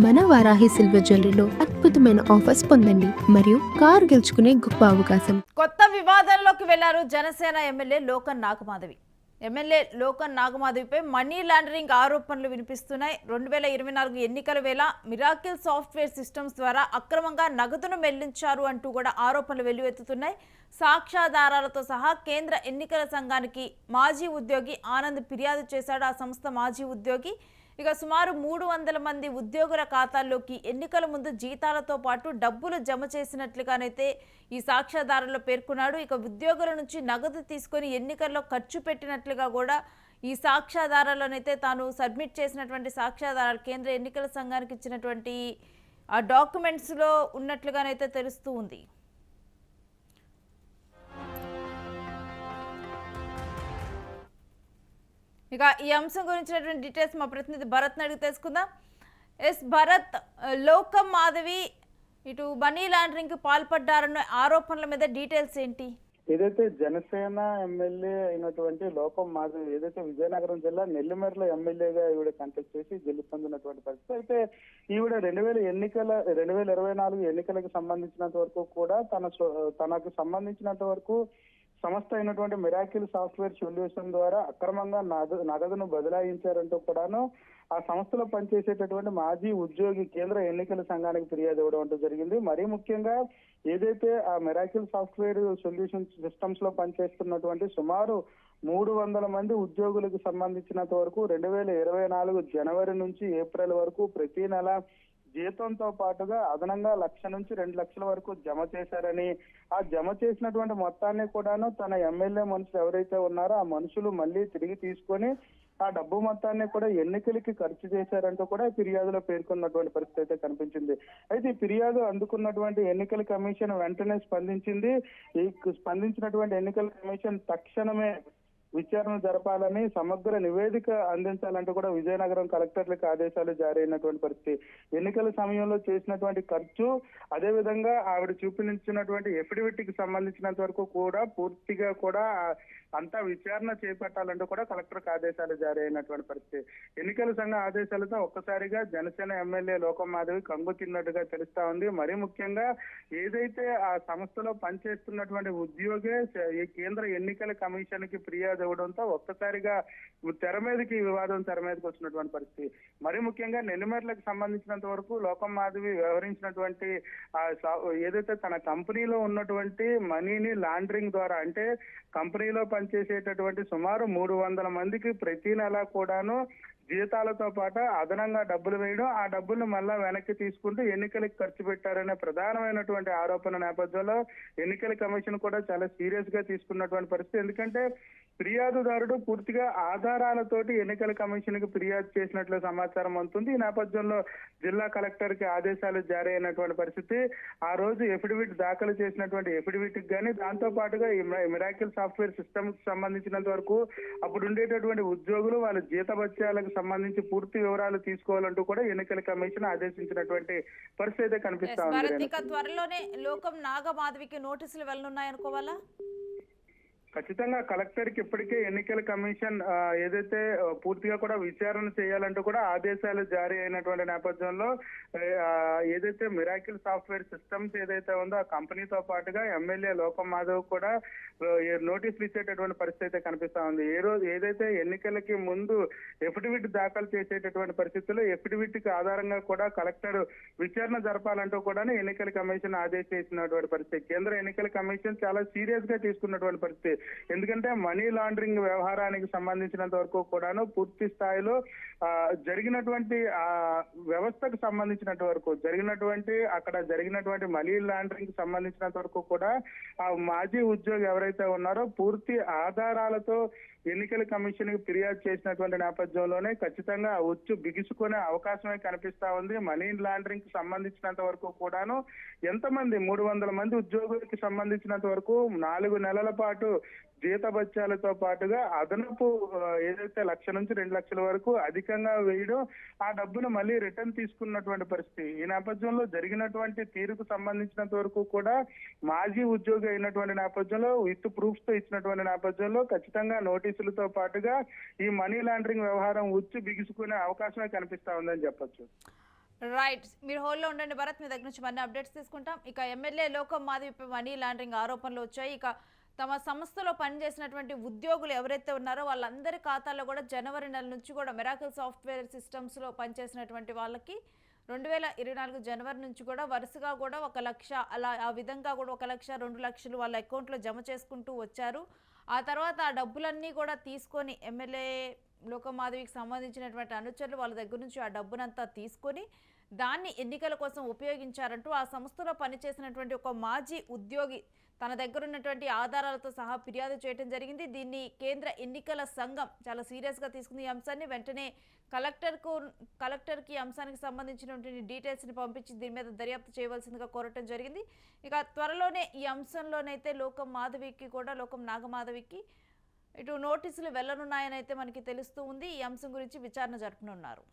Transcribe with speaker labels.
Speaker 1: మన వారాహి సిల్వర్ జ్యువెలరీలో అద్భుతమైన ఆఫర్స్ పొందండి మరియు కారు గెలుచుకునే గొప్ప అవకాశం.
Speaker 2: కొత్త వివాదంలోకి వెళ్లారు జనసేన ఎమ్మెల్యే లోకన్ నాగమాధవి. ఎమ్మెల్యే లోకన్ నాగమాధవిపై మనీ లాండరింగ్ ఆరోపణలు వినిపిస్తున్నాయి. 2024 ఎన్నికల వేళ మిరాకిల్ సాఫ్ట్వేర్ సిస్టమ్స్ ద్వారా అక్రమంగా నగదును మెల్లించారు అంటూ కూడా ఆరోపణలు వెల్లువెత్తుతున్నాయి. సాక్ష్యాధారాలతో సహా కేంద్ర ఎన్నికల సంఘానికి మాజీ ఉద్యోగి ఆనంద్ ఫిర్యాదు చేశాడు. ఆ సంస్థ మాజీ ఉద్యోగి ఇక సుమారు 300 మంది ఉద్యోగుల ఖాతాల్లోకి ఎన్నికల ముందు జీతాలతో పాటు డబ్బులు జమ చేసినట్లుగానైతే ఈ సాక్ష్యాధారంలో పేర్కొన్నాడు. ఇక ఉద్యోగుల నుంచి నగదు తీసుకొని ఎన్నికల్లో ఖర్చు పెట్టినట్లుగా కూడా ఈ సాక్ష్యాధారాల్లోనైతే తాను సబ్మిట్ చేసినటువంటి సాక్ష్యాధారాలు కేంద్ర ఎన్నికల సంఘానికి ఇచ్చినటువంటి ఆ డాక్యుమెంట్స్లో ఉన్నట్లుగానైతే తెలుస్తూ ఉంది. ఇక ఈ అంశం గురించినటువంటి డీటెయిల్స్ మా ప్రతినిధి భరత్ అడిగి తెలుసుకుందాం. ఎస్ భరత్, లోకం మాధవి ఇటు మనీ లాండరింగ్ కి పాల్పడ్డారన్న ఆరోపణల మీద డీటెయిల్స్ ఏంటి?
Speaker 3: ఏదైతే జనసేన ఎమ్మెల్యే అయినటువంటి లోకం మాధవి ఏదైతే విజయనగరం జిల్లా నెల్లిమర్ల ఎమ్మెల్యేగా ఈవిడ కంటెస్ట్ చేసి గెలుపొందినటువంటి పరిస్థితి. అయితే ఈవిడ 2024 ఎన్నికలకు సంబంధించినంత వరకు కూడా తనకు సంబంధించినంత వరకు సంస్థ అయినటువంటి మిరాకిల్ సాఫ్ట్వేర్ సొల్యూషన్ ద్వారా అక్రమంగా నగదును బదలాయించారంటూ కూడాను ఆ సంస్థలో పనిచేసేటటువంటి మాజీ ఉద్యోగి కేంద్ర ఎన్నికల సంఘానికి ఫిర్యాదు ఇవ్వడం అంటూ జరిగింది. మరీ ముఖ్యంగా ఏదైతే ఆ మిరాకిల్ సాఫ్ట్వేర్ సొల్యూషన్ సిస్టమ్స్ లో పనిచేస్తున్నటువంటి సుమారు 300 మంది ఉద్యోగులకు సంబంధించినంత వరకు 2024 జనవరి నుంచి ఏప్రిల్ వరకు ప్రతి నెల జీతంతో పాటుగా అదనంగా 1,00,000 నుంచి 2 లక్షల వరకు జమ చేశారని, ఆ జమ చేసినటువంటి మొత్తాన్ని కూడాను తన ఎమ్మెల్యే మనుషులు ఎవరైతే ఉన్నారో ఆ మనుషులు మళ్ళీ తిరిగి తీసుకొని ఆ డబ్బు మొత్తాన్ని కూడా ఎన్నికలకి ఖర్చు చేశారంటూ కూడా ఫిర్యాదులో పేర్కొన్నటువంటి పరిస్థితి అయితే కనిపించింది. అయితే ఈ ఫిర్యాదు అందుకున్నటువంటి ఎన్నికల కమిషన్ వెంటనే స్పందించింది. ఈ స్పందించినటువంటి ఎన్నికల కమిషన్ తక్షణమే విచారణ జరపాలని, సమగ్ర నివేదిక అందించాలంటూ కూడా విజయనగరం కలెక్టర్లకు ఆదేశాలు జారీ అయినటువంటి పరిస్థితి. ఎన్నికల సమయంలో చేసినటువంటి ఖర్చు, అదేవిధంగా ఆవిడ చూపించినటువంటి ఎఫిడవిట్ కి సంబంధించినంత వరకు కూడా పూర్తిగా కూడా అంతా విచారణ చేపట్టాలంటూ కూడా కలెక్టర్కి ఆదేశాలు జారీ అయినటువంటి పరిస్థితి. ఎన్నికల సంఘ ఆదేశాలతో ఒక్కసారిగా జనసేన ఎమ్మెల్యే లోకం మాధవి కంగు తిన్నట్టుగా తెలుస్తా ఉంది. మరీ ముఖ్యంగా ఏదైతే ఆ సంస్థలో పనిచేస్తున్నటువంటి ఉద్యోగే ఈ కేంద్ర ఎన్నికల కమిషన్ కి ఫిర్యాదు ఇవ్వడంతో ఒక్కసారిగా వివాదం తెర మీదకి వచ్చినటువంటి పరిస్థితి. మరీ ముఖ్యంగా నెల్లిమర్లకు సంబంధించినంత వరకు లోకం మాధవి వ్యవహరించినటువంటి ఏదైతే తన కంపెనీలో ఉన్నటువంటి మనీని లాండరింగ్ ద్వారా, అంటే కంపెనీలో పనిచేసేటటువంటి సుమారు 300 మందికి ప్రతి నెల కూడాను జీతాలతో పాటు అదనంగా డబ్బులు వేయడం, ఆ డబ్బులను మళ్ళా వెనక్కి తీసుకుంటూ ఎన్నికలకు ఖర్చు పెట్టారనే ప్రధానమైనటువంటి ఆరోపణ నేపథ్యంలో ఎన్నికల కమిషన్ కూడా చాలా సీరియస్ గా తీసుకున్నటువంటి పరిస్థితి. ఎందుకంటే ఫిర్యాదుదారుడు పూర్తిగా ఆధారాలతోటి ఎన్నికల కమిషన్ కి ఫిర్యాదు చేసినట్లు సమాచారం అందుతుంది. ఈ నేపథ్యంలో జిల్లా కలెక్టర్ కి ఆదేశాలు జారీ అయినటువంటి పరిస్థితి. ఆ రోజు ఎఫిడవిట్ దాఖలు చేసినటువంటి ఎఫిడవిట్ కానీ, దాంతో పాటుగా ఈ మిరాకిల్ సాఫ్ట్వేర్ సిస్టమ్ కి సంబంధించినంత వరకు అప్పుడు ఉండేటటువంటి ఉద్యోగులు వాళ్ళ జీతభత్యాలకు సంబంధించి పూర్తి వివరాలు తీసుకోవాలంటూ కూడా ఎన్నికల కమిషన్ ఆదేశించినటువంటి పరిస్థితి అయితే కనిపిస్తా ఉంది.
Speaker 2: త్వరలోనే లోకం నాగమాధవికి నోటీసులు వెళ్ళనున్నాయనుకోవాలా?
Speaker 3: ఖచ్చితంగా కలెక్టర్ కి ఇప్పటికే ఎన్నికల కమిషన్ ఏదైతే పూర్తిగా కూడా విచారణ చేయాలంటూ కూడా ఆదేశాలు జారీ అయినటువంటి నేపథ్యంలో ఏదైతే మిరాకిల్ సాఫ్ట్వేర్ సిస్టమ్స్ ఏదైతే ఉందో ఆ కంపెనీతో పాటుగా ఎమ్మెల్యే లోకం మాధవ్ కూడా నోటీసులు ఇచ్చేటటువంటి పరిస్థితి అయితే కనిపిస్తా ఉంది. ఏదైతే ఎన్నికలకి ముందు ఎఫిడవిట్ దాఖలు చేసేటటువంటి పరిస్థితుల్లో ఎఫిడవిట్ కి ఆధారంగా కూడా కలెక్టర్ విచారణ జరపాలంటూ కూడా ఎన్నికల కమిషన్ ఆదేశించినటువంటి పరిస్థితి. కేంద్ర ఎన్నికల కమిషన్ చాలా సీరియస్ గా తీసుకున్నటువంటి పరిస్థితి. ఎందుకంటే మనీ లాండరింగ్ వ్యవహారానికి సంబంధించినంత వరకు కూడాను పూర్తి స్థాయిలో జరిగినటువంటి వ్యవస్థకు సంబంధించినంత వరకు అక్కడ జరిగినటువంటి మనీ లాండరింగ్ సంబంధించినంత వరకు కూడా ఆ మాజీ ఉద్యోగి ఎవరైతే ఉన్నారో పూర్తి ఆధారాలతో ఎన్నికల కమిషన్ కి ఫిర్యాదు చేసినటువంటి నేపథ్యంలోనే ఖచ్చితంగా ఉచ్చు బిగుసుకునే అవకాశమే కనిపిస్తా ఉంది. మనీ లాండరింగ్ కి సంబంధించినంత వరకు కూడాను ఎంతమంది 300 మంది ఉద్యోగులకి సంబంధించినంత వరకు 4 నెలల పాటు జీతభత్యాలతో పాటుగా అదనపు ఏదైతే 1,00,000 నుంచి 2 లక్షల వరకు అధికంగా వేయడం, ఆ డబ్బును మళ్ళీ రిటర్న్ తీసుకున్నటువంటి పరిస్థితి. ఈ నేపథ్యంలో జరిగినటువంటి తీరుకు సంబంధించినంత వరకు కూడా మాజీ ఉద్యోగి అయినటువంటి నేపథ్యంలో విత్ ప్రూఫ్స్ తో ఇచ్చినటువంటి నేపథ్యంలో ఖచ్చితంగా నోటీసులతో పాటుగా ఈ మనీ లాండరింగ్ వ్యవహారం ఉచ్చు బిగుసుకునే అవకాశమే కనిపిస్తా ఉందని చెప్పొచ్చు.
Speaker 2: రైట్, మీరు హోల్లో ఉండండి భరత్, మీ దగ్గర నుంచి మరిన్ని అప్డేట్స్ తీసుకుంటాం. ఇక ఎమ్మెల్యే లోకం మాధవిపై మనీ లాండరింగ్ ఆరోపణలు వచ్చాయి. ఇక తమ సంస్థలో పనిచేసినటువంటి ఉద్యోగులు ఎవరైతే ఉన్నారో వాళ్ళందరి ఖాతాల్లో కూడా జనవరి నెల నుంచి కూడా మిరాకిల్ సాఫ్ట్వేర్ సిస్టమ్స్లో పనిచేసినటువంటి వాళ్ళకి 2024 జనవరి నుంచి కూడా వరుసగా కూడా 1 లక్ష అలా ఆ విధంగా కూడా 1 లక్ష 2 లక్షలు వాళ్ళ అకౌంట్లో జమ చేసుకుంటూ వచ్చారు. ఆ తర్వాత ఆ డబ్బులన్నీ కూడా తీసుకొని ఎమ్మెల్యే లోకమాధవికి సంబంధించినటువంటి అనుచరులు వాళ్ళ దగ్గర నుంచి ఆ డబ్బునంతా తీసుకొని దాన్ని ఎన్నికల కోసం ఉపయోగించారంటూ ఆ సంస్థలో పనిచేసినటువంటి ఒక మాజీ ఉద్యోగి తన దగ్గర ఉన్నటువంటి ఆధారాలతో సహా ఫిర్యాదు చేయడం జరిగింది. దీన్ని కేంద్ర ఎన్నికల సంఘం చాలా సీరియస్గా తీసుకుంది. ఈ అంశాన్ని వెంటనే కలెక్టర్కి అంశానికి సంబంధించినటువంటి డీటెయిల్స్ని పంపించి దీని మీద దర్యాప్తు చేయవలసిందిగా కోరటం జరిగింది. ఇక త్వరలోనే ఈ అంశంలోనైతే లోకం నాగమాధవికి ఇటు నోటీసులు వెళ్లనున్నాయని అయితే మనకి తెలుస్తూ ఉంది. ఈ అంశం గురించి విచారణ జరపనున్నారు.